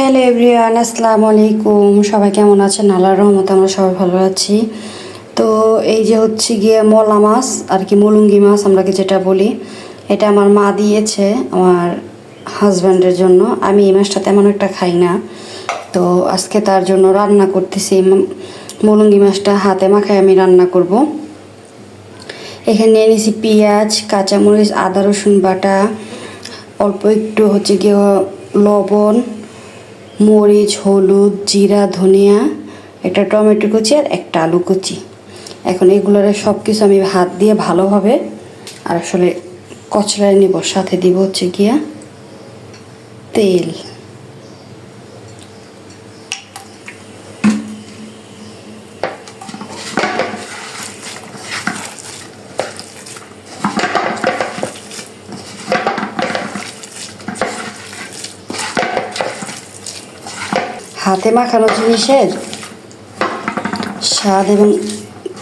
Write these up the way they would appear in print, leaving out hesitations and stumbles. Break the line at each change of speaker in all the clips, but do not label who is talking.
Hello everyone, আসসালামু আলাইকুম। সবাই কেমন আছেন? আল্লাহর রহমতে আমরা সবাই ভালো আছি। তো এই যে হচ্ছে গিয়ে মলা মাছ আর কি, মুলুঙ্গি মাছ আমরা কি যেটা বলি, এটা আমার মা দিয়েছে আমার হাজব্যান্ডের জন্য। আমি এই মাছটা তেমন একটা খাই না, তো আজকে তার জন্য রান্না করতেছি। মুলুঙ্গি মাছটা হাতে মাখায় আমি রান্না করব। এখানে নিয়ে নিয়েছি পেঁয়াজ, কাঁচামরিচ, আদা রসুন বাটা, অল্প একটু হচ্ছে গিয়ে লবণ, মরিচ, হলুদ, জিরা, ধনিয়া, একটা টমেটো কুচি আর একটা আলু কুচি। এখন এগুলোর সব কিছু আমি হাত দিয়ে ভালোভাবে আর আসলে কচলায় নিব। সাথে দিব হচ্ছে গিয়া তেল। হাতে মাখানো জিনিসের স্বাদ এবং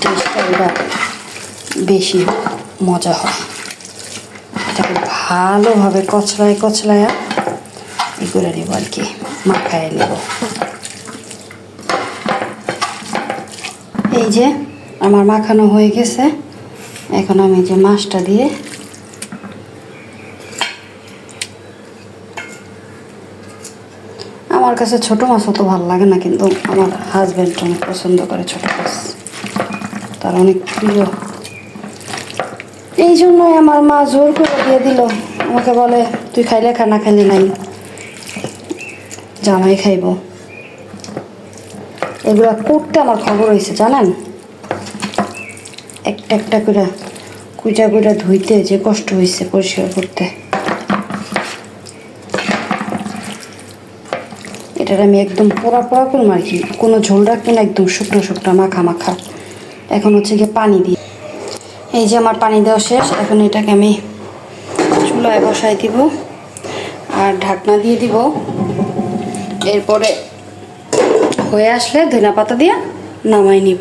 টেস্টটা বেশি মজা হয়। এটাকে ভালোভাবে কচলায়া এগুলো নেব আর কি, মাখায় নেব। এই যে আমার মাখানো হয়ে গেছে। এখন আমি যে মাছটা দিয়ে আমার কাছে ছোটো মাছ অত ভালো লাগে না, কিন্তু আমার হাজব্যান্ড অনেক পছন্দ করে ছোটো মাছ, তার অনেক প্রিয়। এই জন্যই আমার মা জোর করে দিয়ে দিল। আমাকে বলে, তুই খাইলে খা, না খাইলে নাই, জামাই খাইব। এগুলো করতে আমার খবর হয়েছে জানেন। একটা একটা করে কুইটা কুইটা ধুইতে যে কষ্ট হয়েছে পরিষ্কার করতে। এটার আমি একদম পোড়া পোড়া করবো আর কি, কোনো ঝোল রাখবো না, একদম শুকনো শুকনো মাখা মাখা। এখন হচ্ছে গিয়ে পানি দিই। এই যে আমার পানি দেওয়া শেষ। এখন এটাকে আমি চুলায় বসাই দিব আর ঢাকনা দিয়ে দিব। এরপরে হয়ে আসলে ধনিয়া পাতা দিয়ে নামাই নিব।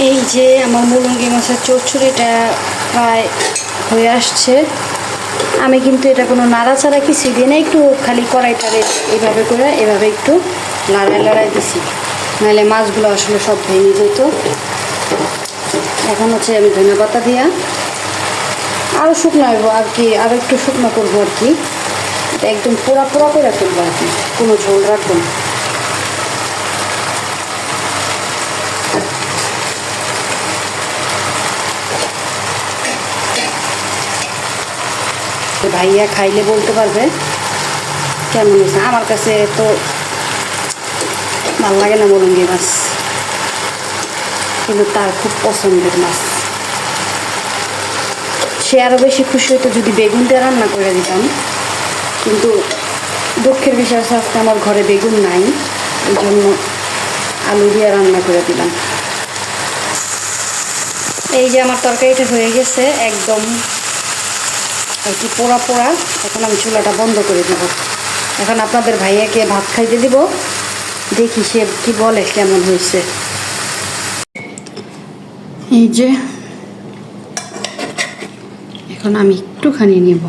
এই যে আমার মুলুঙ্গি মাছের চচ্চড়িটা প্রায় হয়ে আসছে। আমি কিন্তু এটা কোনো নাড়াচাড়া কিছু দিই না, একটু খালি কড়াইটারে এভাবে করে এভাবে একটু লড়াই দিছি, নাহলে মাছগুলো আসলে সব ভেঙে যেত। এখন হচ্ছে আমি ধনিয়া পাতা দিয়া আরও শুকনো হইব আর কি, আরও একটু শুকনো করবো আর কি। এটা একদম পোড়া পোড়া করে তুলবো আর কি, কোনো ঝোল রাখবো না। ভাইয়া খাইলে বলতে পারবে কেমন হয়েছে। আমার কাছে তো ভালো লাগে না মুলুঙ্গি মাছ, কিন্তু তার খুব পছন্দের মাছ। সে আরও বেশি খুশি হতো যদি বেগুন দিয়ে রান্না করে দিতাম, কিন্তু দুঃখের বিষয় আছে আজকে আমার ঘরে বেগুন নাই, এই জন্য আলু দিয়ে রান্না করে দিলাম। এই যে আমার তরকারিটা হয়ে গেছে একদম আর কি পোড়া পোড়া। এখন আমি চুলাটা বন্ধ করে দেব। এখন আপনাদের ভাইয়াকে ভাত খাইতে দিব, দেখি সে কি বলে কেমন হয়েছে। এই যে এখন আমি একটুখানি নেব,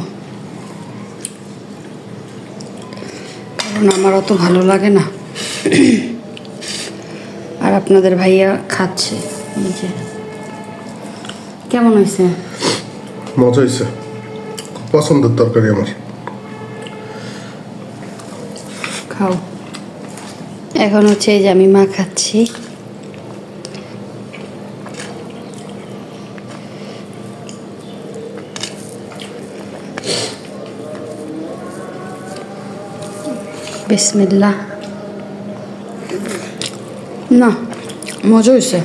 কারণ আমার অত ভালো লাগে না। আর আপনাদের ভাইয়া খাচ্ছে। এই যে কেমন হয়েছে?
মজা হয়েছে, খুব পছন্দের তরকারি আমার।
খাও। এখন হচ্ছে এই যে আমি খাচ্ছি। বিসমিল্লাহ। না, মজা হয়েছে।